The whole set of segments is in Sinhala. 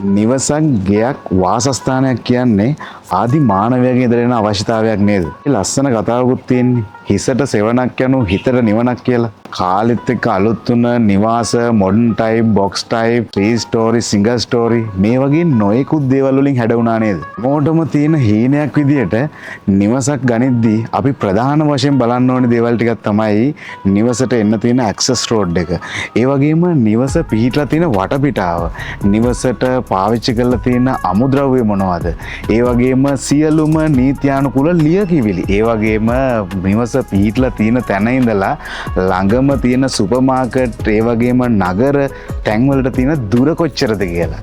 නිවසක් ගෙයක් වාසස්ථානයක් කියන්නේ ආදි මානවයාගේ ඉඳලා එන අවශ්‍යතාවයක් නේද? ලස්සන කතාවකුත් තියෙන්නේ. හිසට සෙවණක් යනු හිතට නිවනක් කියලා. කාලෙත් එක්ක අලුත් වුණ නිවාස, modern type, box type, three story, single story මේ වගේ නොයෙකුත් දේවල් වලින් හැඩවුණා නේද? මොකටම තියෙන හීනයක් විදියට නිවසක් ගනිද්දී අපි ප්‍රධාන වශයෙන් බලන්න ඕනේ දේවල් ටිකක් තමයි නිවසට එන්න තියෙන ඇක්සස් රෝඩ් එක. ඒ වගේම නිවස පිහිටලා තියෙන වටපිටාව. නිවසට පාවිච්චි කරලා තියෙන අමුද්‍රව්‍ය මොනවද? ඒ වගේම සියලුම නීත්‍යානුකූල ලියකියවිලි. ඒ වගේම නිවස පිහිටලා තියෙන තැන ඉඳලා ළඟම තියෙන සුපර් මාකට් ඒ වගේම නගර තැන් වලට තියෙන දුර කොච්චරද කියලා.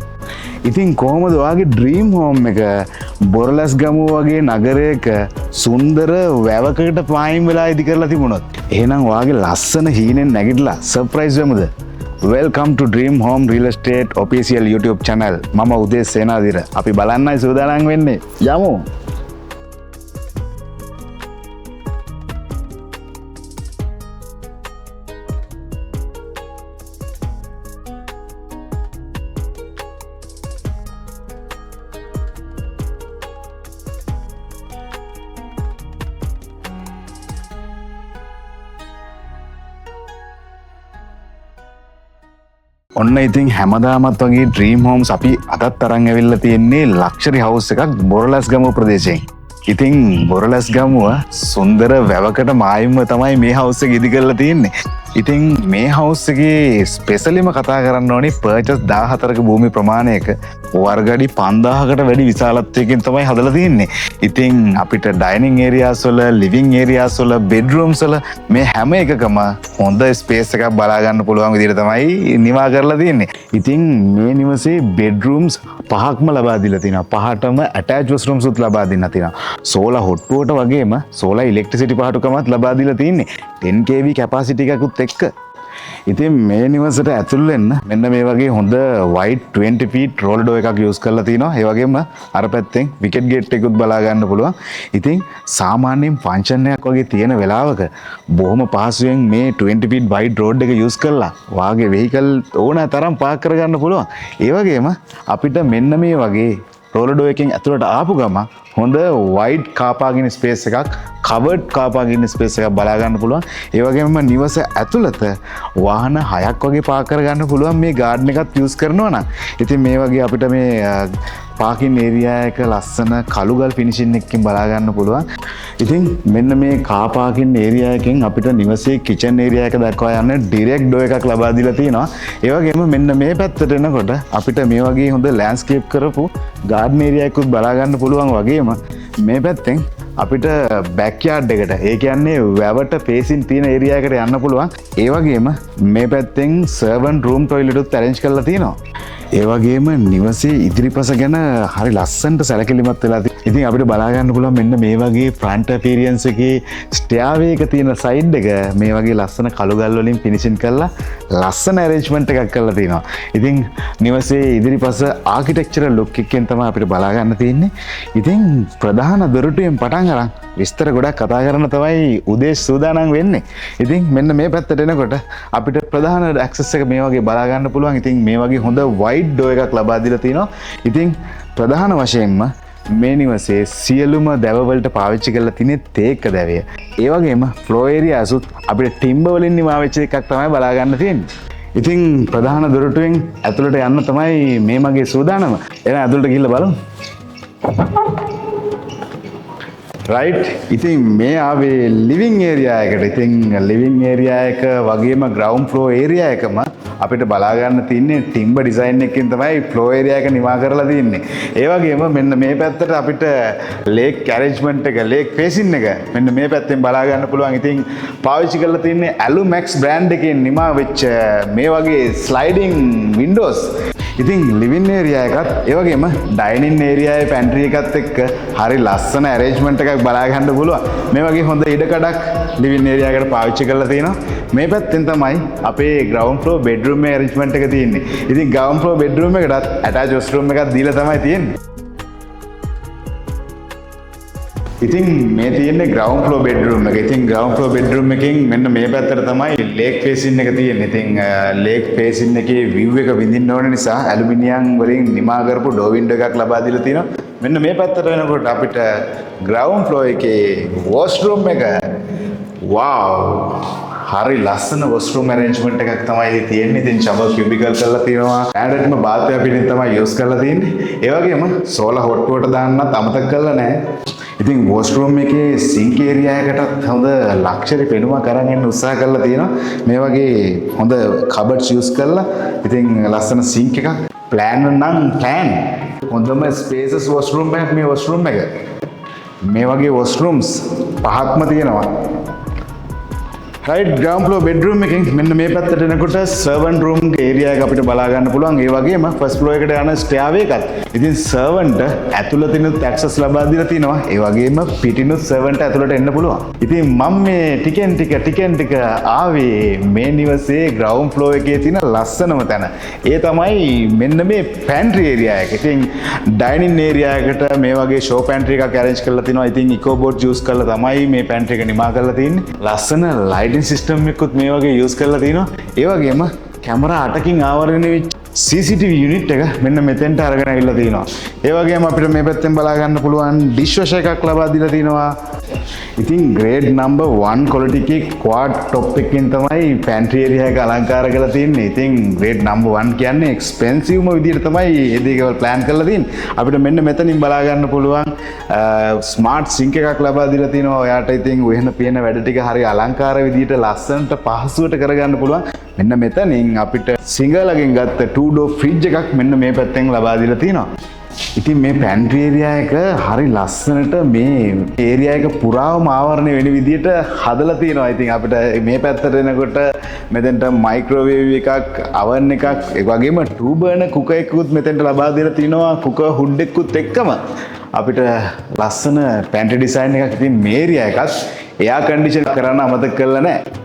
ඉතින් කොහොමද ඔයාගේ ඩ්‍රීම් හෝම් එක බොරලස් ගමුව වගේ නගරයක සුන්දර වැවකට පායින් වෙලා ඉදි කරලා තිබුණොත්? එහෙනම් ඔයාගේ ලස්සන හීනෙන් නැගිටලා surprise වෙමුද? Welcome to Dream Home Real Estate official YouTube channel. මම උදේ සේනාධිර. අපි බලන්නයි සූදානම් වෙන්නේ. යමු. ඔන්න ඉතින් හැමදාමත් වගේ ඩ්‍රීම් හෝම්ස් අපි අදත් අරන් ඇවිල්ලා තියෙන්නේ ලක්ෂරි හවුස් එකක් බොරලස් ගමුව ප්‍රදේශයෙන්. ඉතින් බොරලස් ගමුව සුන්දර වැවකට මායිම්ව තමයි මේ හවුස් එක ඉදි කරලා තියෙන්නේ. ඉතින් මේ හවුස් එකේ ස්පෙෂලිම කතා කරන්න ඕනේ පර්චස් 14ක භූමි ප්‍රමාණයක වර්ග අඩි 5000කට වැඩි විශාලත්වයකින් තමයි හදලා තියෙන්නේ. ඉතින් අපිට ඩයිනින් ඒරියාස් වල, ලිවිං ඒරියාස් වල, බෙඩ්රූම්ස් වල මේ හැම එකකම හොඳ ස්පේස් එකක් බලා ගන්න පුළුවන් විදිහට තමයි නිවා කරලා තියෙන්නේ. ඉතින් මේ නිවසේ බෙඩ්රූම්ස් 5ක්ම ලබා දීලා තිනවා. 5ටම ඇටච් වොෂ්රූම්ස් උත් ලබා දෙන්න තිනවා. සෝලා හොට්ටුවට වගේම සෝලා ඉලෙක්ට්‍රිසිටි පහටුකමත් ලබා දීලා තියෙන්නේ. 10 kV කැපාසිටි එකකුත් එක්ක. ඉතින් මේ නිවසට ඇතුල් වෙන්න මෙන්න මේ වගේ හොඳ වයිඩ් 20 feet roll door එකක් යූස් කරලා තිනවා. ඒ වගේම අර පැත්තෙන් විකට් ගේට් එකකුත් බලා ගන්න පුළුවන්. ඉතින් සාමාන්‍යයෙන් ෆන්ක්ෂන් එකක් වගේ තියෙන වෙලාවක බොහොම පහසුවෙන් මේ 20 feet wide road එක යූස් කරලා වාගේ වෙහිකල් ඕන තරම් පාක් කර ගන්න පුළුවන්. ඒ වගේම අපිට මෙන්න මේ වගේ roller door එකෙන් ඇතුළට ආපු ගම හොඳ වයිඩ් කාර් පාකින් ස්පේස් එකක්, කවර්ඩ් කාර් පාකින් ස්පේස් එකක් බලා ගන්න පුළුවන්. ඒ වගේම නිවස ඇතුළත වාහන 6ක් වගේ පාක් කර ගන්න පුළුවන් මේ ගාඩන් එකත් යූස් කරනවා නම්. ඉතින් මේ වගේ අපිට මේ පාකින් ඒරියා එක ලස්සන කළුගල් ෆිනිෂින් එකකින් බලා ගන්න පුළුවන්. ඉතින් මෙන්න මේ කාර් පාකින් ඒරියා එකෙන් අපිට නිවසේ කිචන් ඒරියා එක දක්වා යන්න ඩිරෙක්ට් ඩෝ එකක් ලබා දීලා තියෙනවා. ඒ වගේම මෙන්න මේ පැත්තට එනකොට අපිට මේ වගේ හොඳ ලෑන්ඩ්ස්කේප් කරපු ගාඩන් ඒරියා එකකුත් බලා ගන්න පුළුවන් වගේම මේ පැත්තෙන් අපිට බැක්යාඩ් එකට, ඒ කියන්නේ වැවට ෆේසින් තියෙන ඒරියා එකට යන්න පුළුවන්. ඒ වගේම මේ පැත්තෙන් සර්වන්ට් රූම් ටොයිලට් උත් ඇරේන්ජ් කරලා තියෙනවා. ඒ වගේම නිවසේ ඉදිරිපස ගැන හරි ලස්සනට සැලකිලිමත් වෙලා තියෙනවා. ඉතින් අපිට බලා ගන්න පුළුවන් මෙන්න මේ වගේ ෆ්‍රන්ට් අපියරන්ස් එකේ ස්ටෙයාවේ එක තියෙන සයිඩ් එක මේ වගේ ලස්සන කළුගල් වලින් ෆිනිෂින් කරලා ලස්සන ඇරේන්ජ්මන්ට් එකක් කරලා තියෙනවා. ඉතින් නිවසේ ඉදිරිපස ආකිටෙක්චරල් ලුක් එකෙන් තමයි අපිට බලා ගන්න තියෙන්නේ. ඉතින් ප්‍රධාන දොරටුවෙන් පටන් අරන් විස්තර ගොඩක් කතා කරන්න තමයි උදේ සූදානම් වෙන්නේ. ඉතින් මෙන්න මේ පැත්තට එනකොට අපිට ප්‍රධාන ඇක්සස් එක මේ වගේ බලා ගන්න පුළුවන්. ඉතින් මේ වගේ හොඳ වයිඩ් ඩෝ එකක් ලබා දීලා තිනවා. ඉතින් ප්‍රධාන වශයෙන්ම මේ නිවසේ සියලුම දැවවලට පාවිච්චි කරලා තියෙන තේක දැවය. ඒ වගේම ෆ්ලෝ ඒරියාස් උත් අපිට ටිම්බර් වලින් නිමා වෙච්ච එකක් තමයි බලා ගන්න තියෙන්නේ. ඉතින් ප්‍රධාන දොරටුවෙන් ඇතුළට යන්න තමයි මේ මගේ සූදානම. එහෙනම් ඇතුළට ගිහිල්ලා බලමු. රයිට්. ඉතින් මේ ආවේ ලිවිං ඒරියා එකට. ඉතින් ලිවිං ඒරියා එක වගේම ග්‍රවුන්ඩ් ෆ්ලෝ ඒරියා එකම අපිට බලා ගන්න තියෙන්නේ ටිම්බර් ඩිසයින් එකකින් තමයි ෆ්ලෝ ඒරියා එක නිවා කරලා තියෙන්නේ. ඒ වගේම මෙන්න මේ පැත්තට අපිට ලේක් ඇරේන්ජ්මන්ට් එක, ලේක් ෆේසින් එක මෙන්න මේ පැත්තෙන් බලා ගන්න පුළුවන්. ඉතින් පාවිච්චි කරලා තියෙන්නේ ඇලුමැක්ස් බ්‍රෑන්ඩ් එකෙන් නිමා වෙච්ච මේ වගේ ස්ලයිඩින් වින්ඩෝස්. ඉතින් ලිවින් ඒරියා එකත් ඒ වගේම ඩයිනින් ඒරියායේ පැන්ට්‍රි එකත් එක්ක හරි ලස්සන ඇරේන්ජ්මන්ට් එකක් බලා ගන්න පුළුවන්. මේ වගේ හොඳ ඉඩකඩක් ලිවින් ඒරියා එකට පාවිච්චි කරලා තියෙනවා. මේ පැත්තෙන් තමයි අපේ ග්‍රවුන්ඩ් ෆ්ලෝර් බෙඩ්රූම් ඇරේන්ජ්මන්ට් එක තියෙන්නේ. ඉතින් ග්‍රවුන්ඩ් ෆ්ලෝර් බෙඩ්රූම් එකටත් ඇටච් වොෂ්රූම් එකක් දීලා තමයි තියෙන්නේ. ඉතින් මේ තියෙන්නේ ග්‍රවුන්ඩ් ෆ්ලෝ බෙඩ්රූම් එක. ඉතින් ග්‍රවුන්ඩ් ෆ්ලෝ බෙඩ්රූම් එකෙන් මෙන්න මේ පැත්තට තමයි ලේක් ෆේසින් එක තියෙන්නේ. ඉතින් ලේක් ෆේසින් එකේ view එක විඳින්න ඕන නිසා ඇලුමිනියම් වලින් නිමා කරපු ඩෝ වින්ඩෝ එකක් ලබා දීලා තියෙනවා. මෙන්න මේ පැත්තට වෙනකොට අපිට ග්‍රවුන්ඩ් ෆ්ලෝ එකේ වොෂ්රූම් එක wow හරි ලස්සන වොෂ්රූම් ඇරේන්ජ්මන්ට් එකක් තමයි තියෙන්නේ. ඉතින් ෂවර් කියුබිකල් කරලා තියෙනවා. ස්ටෑන්ඩඩ්ම බාත් එක පිටින් තමයි යූස් කරලා තියෙන්නේ. ඒ වගේම සෝලර් හොට් වෝටර් දාන්නත් අමතක කරලා නැහැ. ඉතින් වොෂ්රූම් එකේ සිංක් ඒරියා එකටත් හොඳ ලක්ෂරි පෙනුමක් අරන් එන්න උත්සාහ කරලා තියෙනවා. මේ වගේ හොඳ කබඩ්ස් යූස් කරලා ඉතින් ලස්සන සිංක් එකක් ප්ලෑන් නම් ප්ලෑන් හොඳම ස්පේසස් වොෂ්රූම් එකක් මේ වොෂ්රූම් එක. මේ වගේ වොෂ්රූම්ස් පහක්ම තියෙනවා. right ground floor bedroom එකෙන් මෙන්න මේ පැත්තට එනකොට servant room area එක අපිට බලා ගන්න පුළුවන්. ඒ වගේම first floor එකට යන stairway එකත්. ඉතින් servant ඇතුළතිනුත් access ලබා දීලා තිනවා. ඒ වගේම පිටිනුත් servant ඇතුළට එන්න පුළුවන්. ඉතින් මම මේ ටිකෙන් ටික ආවේ මේ නිවසේ ground floor එකේ තියෙන ලස්සනම තැන. ඒ තමයි මෙන්න මේ pantry area එක. ඉතින් dining area එකට මේ වගේ show pantry එකක් arrange කරලා තිනවා. ඉතින් EcoBoard use කරලා තමයි මේ pantry එක නිමා කරලා තියෙන්නේ. ලස්සන lighting system එකකුත් මේ වගේ use කරලා තිනවා. ඒ වගේම කැමරා 8කින් ආවරණය වෙච්ච CCTV unit එක මෙන්න මෙතෙන්ට අරගෙන ඇවිල්ලා තිනවා. ඒ වගේම අපිට මේ පැත්තෙන් බලා ගන්න පුළුවන් dishwasher එකක් ලබා දීලා තිනවා. ඉතින් grade number 1 quality එකේ quad top එකකින් තමයි pantry area එක අලංකාර කරලා තින්නේ. ඉතින් grade number 1 කියන්නේ expensive ම විදිහට තමයි මේ දේවල් plan කරලා තින්නේ. අපිට මෙන්න මෙතනින් බලා ගන්න පුළුවන් smart sink එකක් ලබා දීලා තිනවා. ඔයාට ඉතින් වෙන පියන වැඩ ටික හරි අලංකාර විදිහට ලස්සනට පහසුවට කරගන්න පුළුවන්. මෙන්න මෙතනින් අපිට සිංගලගෙන් ගත්ත 2 door fridge එකක් මෙන්න මේ පැත්තෙන් ලබා දීලා තියෙනවා. ඉතින් මේ pantry area එක හරි ලස්සනට මේ area එක පුරාම ආවරණය වෙන විදිහට හදලා තියෙනවා. ඉතින් අපිට මේ පැත්තට එනකොට මෙතෙන්ට microwave එකක්, oven එකක්, ඒ වගේම 2 burner cooker එකකුත් මෙතෙන්ට ලබා දීලා තිනවා. cooker hood එකකුත් එක්කම අපිට ලස්සන pantry design එකක්. ඉතින් මේ area එකත් air condition කරන්න අමතක කරලා නැහැ.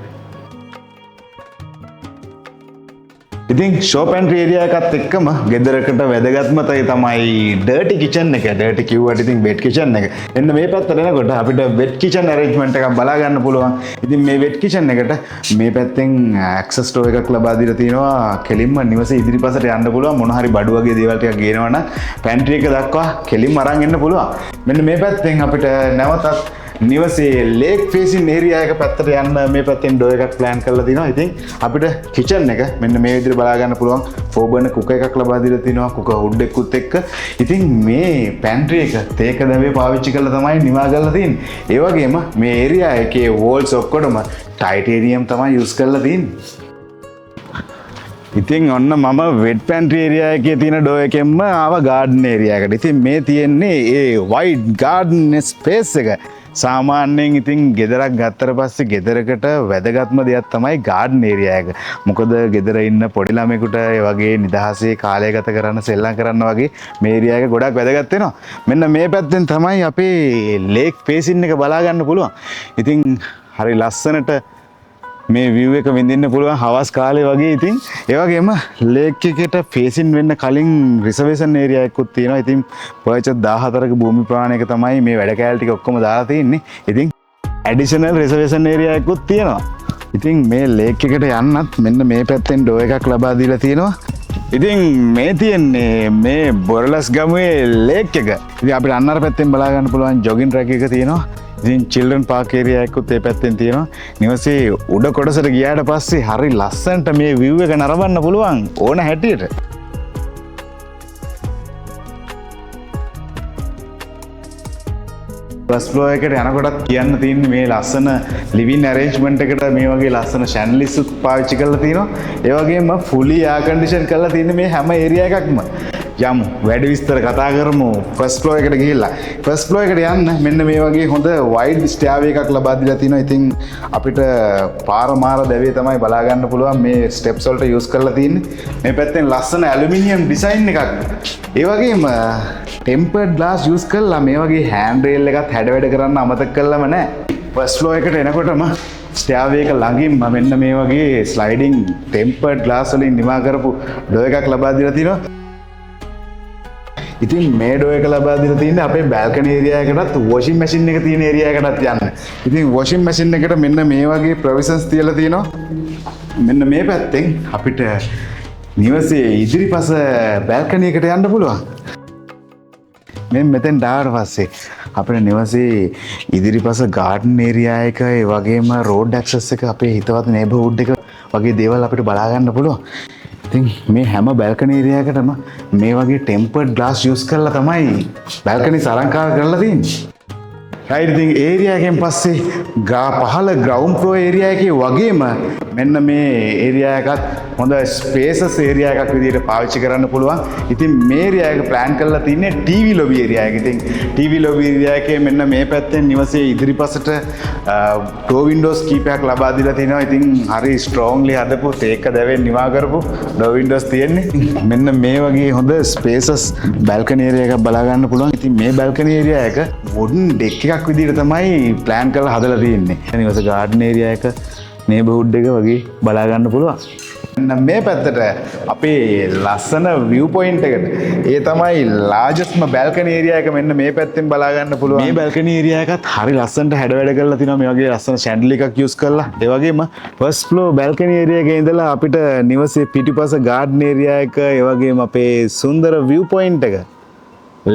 ඉතින් show pantry area එකත් එක්කම ගෙදරකට වැදගත්ම තමයි dirty kitchen එක. dirty කිව්වට ඉතින් wet kitchen එක. එන්න මේ පැත්තට එනකොට අපිට wet kitchen arrangement එකක් බලා ගන්න පුළුවන්. ඉතින් මේ wet kitchen එකට මේ පැත්තෙන් access door එකක් ලබා දීලා තිනවා. කෙලින්ම නිවසේ ඉදිරිපසට යන්න පුළුවන්. මොන හරි බඩු වගේ දේවල් ටිකක් ගේනවනම් pantry එක දක්වා කෙලින්ම අරන් එන්න පුළුවන්. මෙන්න මේ පැත්තෙන් අපිට නැවතත් නිවසේ ලේක් ෆේසින් ඒරියා එක පැත්තට යන්න මේ පැත්තෙන් ඩෝ එකක් ප්ලෑන් කරලා තිනවා. ඉතින් අපිට කිචන් එක මෙන්න මේ විදිහට බලා ගන්න පුළුවන්. 4 burner කුකර් එකක් ලබා දීලා තිනවා. කුකර් හුඩ් එකකුත් එක්ක. ඉතින් මේ පැන්ට්‍රි එක තේක දැවේ පාවිච්චි කරලා තමයි නිමා කරලා තියෙන්නේ. ඒ වගේම මේ ඒරියා එකේ වෝල්ස් ඔක්කොම ටයිටේනියම් තමයි යූස් කරලා තියෙන්නේ. ඉතින් ඔන්න මම වෙට් පැන්ට්‍රි ඒරියා එකේ තියෙන ඩෝ එකෙන්ම ආව ගාඩන් ඒරියා එකට. ඉතින් මේ තියෙන්නේ ඒ වයිඩ් ගාඩන් ස්පේස් එක. සාමාන්‍යයෙන් ඉතින් ගෙදරක් ගත්තට පස්සේ ගෙදරකට වැදගත්ම දෙයක් තමයි ගාඩන් ඒරියා එක. මොකද ගෙදර ඉන්න පොඩි ළමයෙකුට ඒ වගේ නිදහසේ කාලය ගත කරන්න සෙල්ලම් කරන්න වගේ මේ ඒරියා එක ගොඩක් වැදගත් වෙනවා. මෙන්න මේ පැත්තෙන් තමයි අපේ ලේක් ෆේසින් එක බලා ගන්න පුළුවන්. ඉතින් හරි ලස්සනට මේ view එක විඳින්න පුළුවන් හවස් කාලේ වගේ. ඉතින් ඒ වගේම ලේක් එකට ෆේසින් වෙන්න කලින් රිසර්වේෂන් ඒරියා එකකුත් තියෙනවා. ඉතින් පර්චස් 14ක භූමි ප්‍රමාණයක තමයි මේ වැඩ කෑලි ටික ඔක්කොම දාලා තියෙන්නේ. ඉතින් ඇඩිෂනල් රිසර්වේෂන් ඒරියා එකකුත් තියෙනවා. ඉතින් මේ ලේක් එකට යන්නත් මෙන්න මේ පැත්තෙන් ඩෝ එකක් ලබා දීලා තියෙනවා. ඉතින් මේ තියෙන්නේ මේ බොරලස් ගමුවේ ලේක් එක. ඉතින් අපිට අන්නර පැත්තෙන් බලා ගන්න පුළුවන් ජොගින් ට්‍රැක් එක තියෙනවා. ඉතින් චිල්ඩ්‍රන් පාක් ඒරියා එකකුත් ඒ පැත්තෙන් තියෙනවා. නිවසේ උඩ කොටසට ගියාට පස්සේ හරි ලස්සනට මේ view එක නරඹන්න පුළුවන් ඕන හැටියට. ෆස්ට් ෆ්ලෝර් එකට යනකොටත් කියන්න තියෙන්නේ මේ ලස්සන ලිවිං ඇරේන්ජ්මන්ට් එකට මේ වගේ ලස්සන ෂැන්ඩලිස් පාවිච්චි කරලා තියෙනවා. ඒ වගේම ෆුලි එයාර් කන්ඩිෂන් කරලා තියෙන්නේ මේ හැම ඒරියා එකක්ම. යමු වැඩි විස්තර කතා කරමු. ෆස්ට් ෆ්ලෝර් එකට ගිහිල්ලා ෆස්ට් ෆ්ලෝර් එකට යන්න මෙන්න මේ වගේ හොඳ වයිඩ් ස්ටෑර්වේ එකක් ලබා දීලා තිනවා. ඉතින් අපිට පාර මාර දැවේ තමයි බලා ගන්න පුළුවන්. මේ ස්ටෙප්ස් වලට යූස් කරලා තියෙන්නේ. මේ පැත්තෙන් ලස්සන ඇලුමිනියම් ඩිසයින් එකක්. ඒ වගේම ටෙම්පර්ඩ් ග්ලාස් යූස් කරලා මේ වගේ හෑන්ඩ් රේල් එකත් හැඩ වැඩ කරන්න අමතක කළාම නැහැ. ෆස්ට් ෆ්ලෝර් එකට එනකොටම ස්ටෑර්වේ එක ළඟින්ම මෙන්න මේ වගේ ස්ලයිඩින් ටෙම්පර්ඩ් ග්ලාස් වලින් නිමා කරපු ඩෝ එකක් ලබා දීලා තිනවා. ඉතින් මේ ඩෝ එක ලබා දීලා තියෙන්නේ අපේ බැල්කනි ඒරියා එකටත් වොෂින් මැෂින් එක තියෙන ඒරියා එකටත් යන්න. ඉතින් වොෂින් මැෂින් එකට මෙන්න මේ වගේ ප්‍රොවිෂන්ස් තියලා තියෙනවා. මෙන්න මේ පැත්තෙන් අපිට නිවසේ ඉදිරිපස බැල්කනි එකට යන්න පුළුවන්. මෙතෙන් ඩාවට පස්සේ අපේ නිවසේ ඉදිරිපස ගාඩන් ඒරියා එක ඒ වගේම රෝඩ් ඇක්සස් එක අපේ හිතවත් නේබර්හුඩ් එක වගේ දේවල් අපිට බලා ගන්න පුළුවන්. ඉතින් මේ හැම බැල්කනි ඒරියා එකටම මේ වගේ ටෙම්පර්ඩ් ග්ලාස් යූස් කරලා තමයි බැල්කනි අලංකාර කරලා තියෙන්නේ. රයිට් ඉතින් ඒරියා එකෙන් පස්සේ පහළ ග්‍රවුන්ඩ් ෆ්ලෝර් ඒරියා එකේ වගේම මෙන්න මේ ඒරියා එකත් හොඳ ස්පේසස් ඒරියා එකක් විදිහට පාවිච්චි කරන්න පුළුවන්. ඉතින් මේ ඒරියා එක ප්ලෑන් කරලා තින්නේ ටීවී ලොබි ඒරියා එක. ඉතින් ටීවී ලොබි ඒරියා එකේ මෙන්න මේ පැත්තෙන් නිවසේ ඉදිරිපසට ඩෝ වින්ඩෝස් කීපයක් ලබා දීලා තිනවා. ඉතින් හරි ස්ට්‍රෝංලි හදපු තේක දැවෙන් නිවා කරපු ඩෝ වින්ඩෝස් තියෙන්නේ. මෙන්න මේ වගේ හොඳ ස්පේසස් බැල්කනි ඒරියා එකක් බලා ගන්න පුළුවන්. ඉතින් මේ බැල්කනි ඒරියා එක වුඩන් ඩෙක් එකක් විදිහට තමයි ප්ලෑන් කරලා හදලා තියෙන්නේ. නිවස ගාඩන් ඒරියා එක නේබර්හුඩ් එක වගේ බලා ගන්න පුළුවන්. මේ පැත්තට අපේ ලස්සන view point එකට ඒ තමයි largestම balcony area එක මෙන්න මේ පැත්තෙන් බලා ගන්න පුළුවන්. මේ balcony area එකත් හරි ලස්සනට හැඩ වැඩ කරලා තිනවා. මේ වගේ ලස්සන chandelier එකක් use කරලා. ඒ වගේම first floor balcony area එකේ ඉඳලා අපිට නිවසේ පිටිපස garden area එක ඒ වගේම අපේ සුන්දර view point එක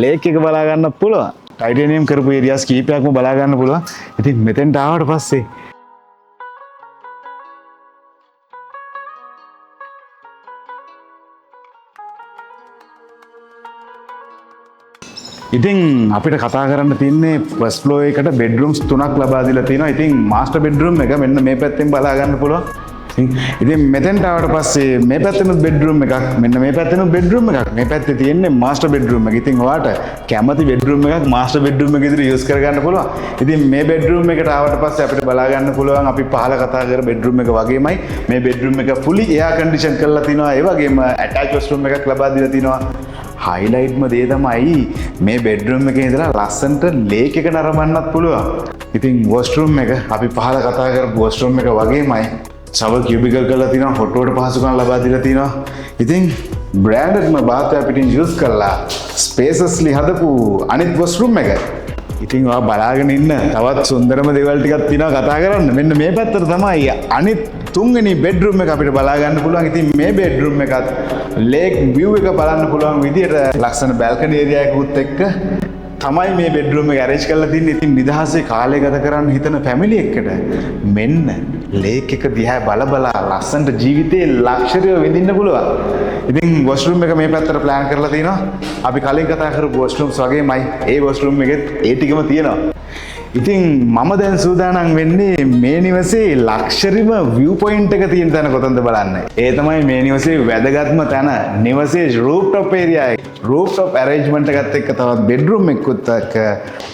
lake එක බලා ගන්න පුළුවන්. titanium කරපු areas කීපයක්ම බලා ගන්න පුළුවන්. ඉතින් මෙතෙන්ට ආවට පස්සේ ඉතින් අපිට කතා කරන්න තියන්නේ ෆස්ට් ෆ්ලෝර් එකට බෙඩ්රූම්ස් 3ක් ලබා දීලා තියෙනවා. ඉතින් මාස්ටර් බෙඩ්රූම් එක මෙන්න මේ පැත්තෙන් බලා ගන්න පුළුවන්. ඉතින් මෙතෙන්ට ආවට පස්සේ මේ පැත්තෙනුත් බෙඩ්රූම් එකක්, මෙන්න මේ පැත්තෙනුත් බෙඩ්රූම් එකක්. මේ පැත්තේ තියෙන්නේ මාස්ටර් බෙඩ්රූම් එක. ඉතින් ඔයාට කැමති බෙඩ්රූම් එකක් මාස්ටර් බෙඩ්රූම් එක විදිහට යූස් කරගන්න පුළුවන්. ඉතින් මේ බෙඩ්රූම් එකට ආවට පස්සේ අපිට බලා ගන්න පුළුවන් අපි පහල කතා කර බෙඩ්රූම් එක වගේමයි මේ බෙඩ්රූම් එක fully air condition කරලා තිනවා. ඒ වගේම attached washroom එකක් ලබා දීලා තිනවා. හයිලයිට්ම දේ තමයි මේ බෙඩ්රූම් එකේ ඉඳලා ලස්සනට ලේක් එක නරඹන්නත් පුළුවන්. ඉතින් වොෂ්රූම් එක අපි පහල කතා කරපු වොෂ්රූම් එක වගේමයි ෂවර් කියුබිකල් කරලා තිනවා, හොට් වෝටර් පහසුකම් ලබා දීලා තිනවා. ඉතින් බ්‍රෑන්ඩඩ්ම බාත් පිටින් යූස් කරලා ස්පේසස්ලි හදපු අනිත් වොෂ්රූම් එක. ඉතින් ඔයා බලාගෙන ඉන්න තවත් සුන්දරම දේවල් ටිකක් තියෙනවා කතා කරන්න. මෙන්න මේ පැත්තට තමයි අනිත් තුන්වෙනි බෙඩ්රූම් එක අපිට බලා ගන්න පුළුවන්. ඉතින් මේ බෙඩ්රූම් එකත් ලේක් view එක බලන්න පුළුවන් විදියට ලස්සන balcony area එකකුත් එක්ක තමයි මේ බෙඩ්රූම් එක arrange කරලා තින්නේ. ඉතින් නිදහසේ කාලය ගත කරන්න හිතන family එකකට මෙන්න ලේක් එක දිහා බල ලස්සනට ජීවිතේ ලක්ෂරිය විඳින්න පුළුවන්. ඉතින් washroom එක මේ පැත්තට plan කරලා තිනවා. අපි කලින් කතා කරපු washrooms වගේමයි ඒ washroom එකෙත් ඒ ටිකම තියෙනවා. ඉතින් මම දැන් සූදානම් වෙන්නේ මේ නිවසේ ලක්ෂරිම view point එක තියෙන තැන කොතනද බලන්න. ඒ තමයි මේ නිවසේ වැදගත්ම තැන. නිවසේ rooftop area එක. rooftop arrangement එකත් එක්ක තවත් bedroom එකකුත් එක්ක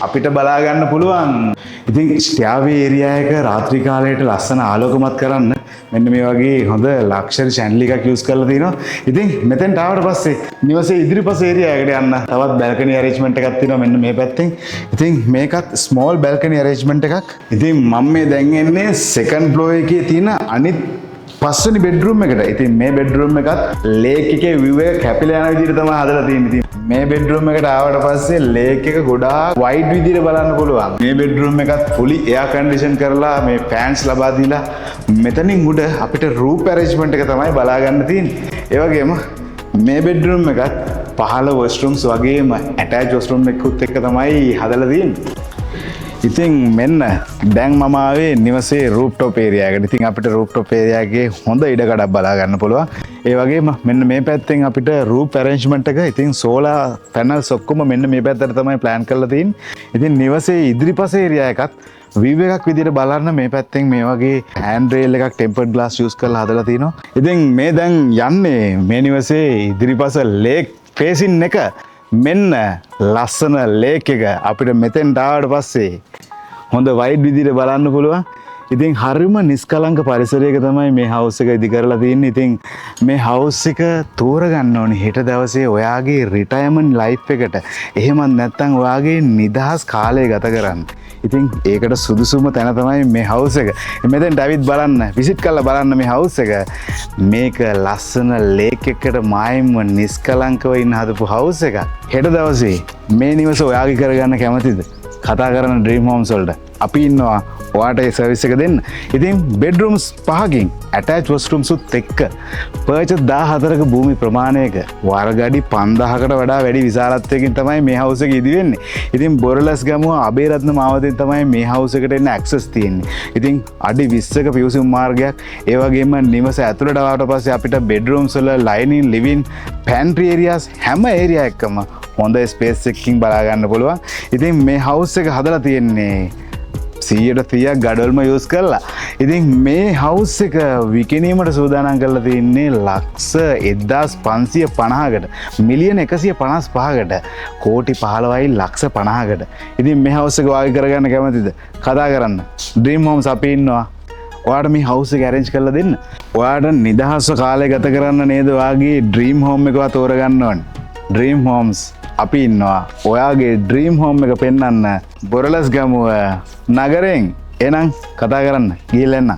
අපිට බලා ගන්න පුළුවන්. ඉතින් stairway area එක රාත්‍රී කාලයට ලස්සන ආලෝකමත් කරන්න මෙන්න මේ වගේ හොඳ ලක්ෂරි chandelier එකක් use කරලා තිනවා. ඉතින් මෙතෙන්ට ආවට පස්සේ නිවසේ ඉදිරිපස area එකට යන්න තවත් balcony arrangement එකක් තියෙනවා මෙන්න මේ පැත්තෙන්. ඉතින් මේකත් small balcony arrangement එකක්. ඉතින් මම මේ දැන් එන්නේ second floor එකේ තියෙන අනිත් පස්වෙනි bedroom එකට. ඉතින් මේ bedroom එකත් lake එකේ view එක කැපිලා යන විදිහට තමයි හදලා තියෙන්නේ. ඉතින් මේ bedroom එකට ආවට පස්සේ lake එක ගොඩාක් wide විදිහට බලන්න පුළුවන්. මේ bedroom එකත් fully air condition කරලා මේ fans ලබා දීලා මෙතනින් උඩ අපිට roof arrangement එක තමයි බලා ගන්න තියෙන්නේ. ඒ වගේම මේ bedroom එකත් පහළ washrooms වගේම attached washroom එකකුත් එක්ක තමයි හදලා තියෙන්නේ. ඉතින් මෙන්න දැන් මම ආවේ නිවසේ රූෆ්ටොප් ඒරියා එකට. ඉතින් අපිට රූෆ්ටොප් ඒරියා එකේ හොඳ ඉඩකඩක් බලා ගන්න පුළුවන්. ඒ වගේම මෙන්න මේ පැත්තෙන් අපිට රූෆ් arrangement එක ඉතින් සෝලාර් පැනල්ස් ඔක්කොම මෙන්න මේ පැත්තට තමයි plan කරලා තියෙන්නේ. ඉතින් නිවසේ ඉදිරිපස ඒරියා එකත් view එකක් විදිහට බලන්න මේ පැත්තෙන් මේ වගේ hand rail එකක් tempered glass use කරලා හදලා තිනවා. ඉතින් මේ දැන් යන්නේ මේ නිවසේ ඉදිරිපස lake facing එක මෙන්න ලස්සන ලේක් එක අපිට මෙතෙන්ට ආවට පස්සේ හොඳ වයිඩ් විදිහට බලන්න පුළුවන්. ඉතින් හරිම නිස්කලංක පරිසරයක තමයි මේ හවුස් එක ඉදි කරලා තියෙන්නේ. ඉතින් මේ හවුස් එක තෝරගන්න ඕනේ හෙට දවසේ ඔයාගේ රිටයර්මන්ට් ලයිෆ් එකට. එහෙමත් නැත්නම් ඔයාගේ නිදහස් කාලය ගත කරන්න. ඉතින් ඒකට සුදුසුම තැන තමයි මේ හවුස් එක. මෙතෙන්ට ඇවිත් බලන්න, විසිට් කරලා බලන්න මේ හවුස් එක. මේක ලස්සන ලේක් එකකට මායිම්ම නිස්කලංකව ඉන්න හදපු හවුස් එකක්. හෙට දවසේ මේ නිවස ඔයාගේ කරගන්න කැමතිද? කතා කරන ඩ්‍රීම් හෝම්ස් වලට අපි ඉන්නවා ඔයාට ඒ සර්විස් එක දෙන්න. ඉතින් බෙඩ්රූම්ස් 5කින් ඇටච් වොෂ්රූම්ස් උත් එක්ක පර්චස් 14ක භූමි ප්‍රමාණයක වර්ග අඩි 5000කට වඩා වැඩි විශාලත්වයකින් තමයි මේ හවුස් එක ඉදි වෙන්නේ. ඉතින් බොරලස් ගමුව අබේරත්න මාවතෙන් තමයි මේ හවුස් එකට එන්න ඇක්සස් තියෙන්නේ. ඉතින් අඩි 20ක පිවිසුම් මාර්ගයක්, ඒ වගේම නිවස ඇතුළට ආවට පස්සේ අපිට බෙඩ්රූම්ස් වල ලයිනින්, ලිවින්, පැන්ට්‍රි ඒරියාස් හැම ඒරියා එකම හොඳ ස්පේස් එකකින් බලා ගන්න පුළුවන්. ඉතින් මේ හවුස් එක හදලා තියෙන්නේ 100% ගඩොල්ම යූස් කරලා. ඉතින් මේ හවුස් එක විකිණීමට සූදානම් කරලා තියෙන්නේ ලක්ෂ 1550කට, මිලියන 155කට, කෝටි 15යි ලක්ෂ 50කට. ඉතින් මේ හවුස් එක වාගේ කරගන්න කැමතිද? කතා කරන්න. ඩ්‍රීම් හෝම්ස් අපි ඉන්නවා. ඔයාට මේ හවුස් එක ඇරේන්ජ් කරලා දෙන්න. ඔයාට නිදහස්ව කාලය ගත කරන්න නේද ඔයාගේ ඩ්‍රීම් හෝම් එකව තෝරගන්න ඕනේ. ඩ්‍රීම් හෝම්ස් අපි ඉන්නවා ඔයාගේ ඩ්‍රීම් හෝම් එක පෙන්වන්න බොරලස් ගමුව නගරෙන්. එහෙනම් කතා කරන්න ගිහින් එන්න.